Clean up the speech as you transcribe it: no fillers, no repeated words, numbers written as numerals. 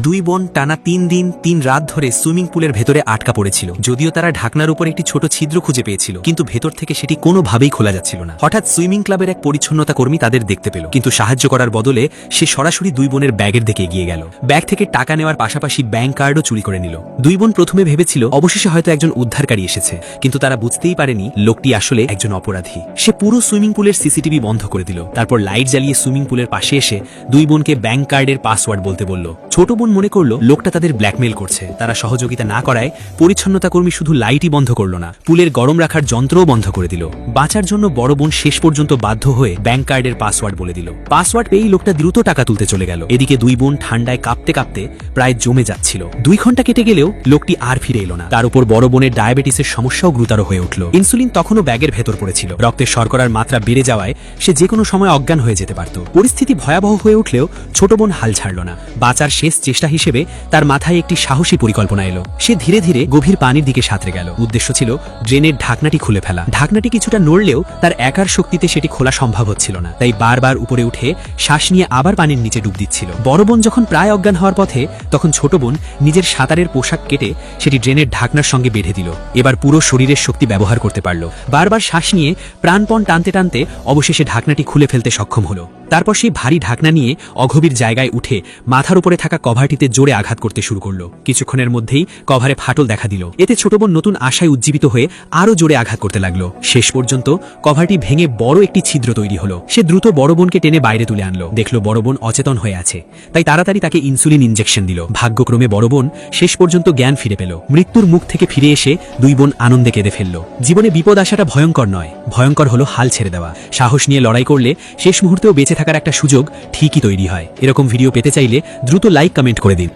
দুই বোন টানা ৩ দিন ৩ রাত ধরে সুইমিং পুলের ভেতরে আটকা পড়েছিল। যদিও তারা ঢাকনার উপর একটি ছোট ছিদ্র খুঁজে পেয়েছিল, কিন্তু ভেতর থেকে সেটি কোনোভাবেই খোলা যাচ্ছিল না। হঠাৎ সুইমিং ক্লাবের এক পরিচ্ছন্নতা কর্মী তাদের দেখতে পেল, কিন্তু সাহায্য করার বদলে সে সরাসরি দুই বোনের ব্যাগের দিকে এগিয়ে গেল। ব্যাগ থেকে টাকা নেওয়ার পাশাপাশি ব্যাংক কার্ডও চুরি করে নিল। দুই বোন প্রথমে ভেবেছিল অবশেষে হয়তো একজন উদ্ধারকারী এসেছে, কিন্তু তারা বুঝতেই পারেনি লোকটি আসলে একজন অপরাধী। সে পুরো সুইমিং পুলের সিসিটিভি বন্ধ করে দিল, তারপর লাইট জ্বালিয়ে সুইমিং পুলের পাশে এসে দুই বোনকে ব্যাংক কার্ডের পাসওয়ার্ড বলতে বলল। ছোট বোন মনে করল লোকটা তাদের ব্ল্যাকমেইল করছে। তারা সহযোগিতা না করায় পরিচ্ছন্নতা কর্মী শুধু লাইটই বন্ধ করল না, পুলের গরম রাখার যন্ত্রও বন্ধ করে দিল। বাঁচার জন্য বড় বোন শেষ পর্যন্ত বাধ্য হয়ে ব্যাংক কার্ডের পাসওয়ার্ড বলে দিল। পাসওয়ার্ড পেয়েই লোকটা দ্রুত টাকা তুলতে চলে গেল। এদিকে দুই বোন ঠান্ডায় কাঁপতে কাঁপতে প্রায় জমে যাচ্ছিল। 2 ঘন্টা কেটে গেলেও লোকটি আর ফিরে এলো না। তার উপর বড় বোনের ডায়াবেটিসের সমস্যাও গুরুতর হয়ে উঠল। ইনসুলিন তখনও ব্যাগের ভেতর পড়েছিল। রক্তের শর্করার মাত্রা বেড়ে যাওয়ায় সে যে কোনো সময় অজ্ঞান হয়ে যেতে পারত। পরিস্থিতি ভয়াবহ হয়ে উঠলেও ছোট বোন হাল ছাড়ল না। বাঁচার শেষ চেষ্টা হিসেবে তার মাথায় একটি সাহসী পরিকল্পনা এলো। সে ধীরে ধীরে গভীর পানির দিকে সাঁতরে গেল। উদ্দেশ্য ছিল ড্রেনের ঢাকনাটি খুলে ফেলা। ঢাকনাটি কিছুটা নড়লেও তার একার শক্তিতে সেটি খোলা সম্ভব হচ্ছিল না, তাই বারবার উপরে উঠে শ্বাস নিয়ে আবার পানির নিচে ডুব দিচ্ছিল। বড় বোন যখন প্রায় অজ্ঞান হওয়ার পথে, তখন ছোট বোন নিজের সাঁতারের পোশাক কেটে সেটি ড্রেনের ঢাকনার সঙ্গে বেঁধে দিল। এবার পুরো শরীরের শক্তি ব্যবহার করতে পারল। বারবার শ্বাস নিয়ে প্রাণপণ টানতে টানতে অবশেষে ঢাকনাটি খুলে ফেলতে সক্ষম হলো। তারপর সেই ভারী ঢাকনা নিয়ে অগভীর জায়গায় উঠে মাথার উপরে থাকা কভারটিতে জোরে আঘাত করতে শুরু করলো। কিছুক্ষণের মধ্যেই কভারে ফাটল দেখা দিল। এতে ছোট বোন নতুন আশায় উজ্জীবিত হয়ে আরো জোরে আঘাত করতে লাগলো। শেষ পর্যন্ত কভারটি ভেঙে বড় একটি ছিদ্র তৈরি হলো। সে দ্রুত বড় বোনকে টেনে বাইরে তুলে আনলো। দেখলো বড় বোন অচেতন হয়ে আছে, তাই তাড়াতাড়ি তাকে ইনসুলিন ইনজেকশন দিল। ভাগ্যক্রমে বড় বোন শেষ পর্যন্ত জ্ঞান ফিরে পেল। মৃত্যুর মুখ থেকে ফিরে এসে দুই বোন আনন্দে কেঁদে ফেলল। জীবনে বিপদ আসাটা ভয়ঙ্কর নয়, ভয়ঙ্কর হলো হাল ছেড়ে দেওয়া। সাহস নিয়ে লড়াই করলে শেষ মুহূর্তেও বেঁচে থাকার একটা সুযোগ ঠিকই তৈরি হয়। এরকম ভিডিও পেতে চাইলে দ্রুত লাইক কমেন্ট করে দিন।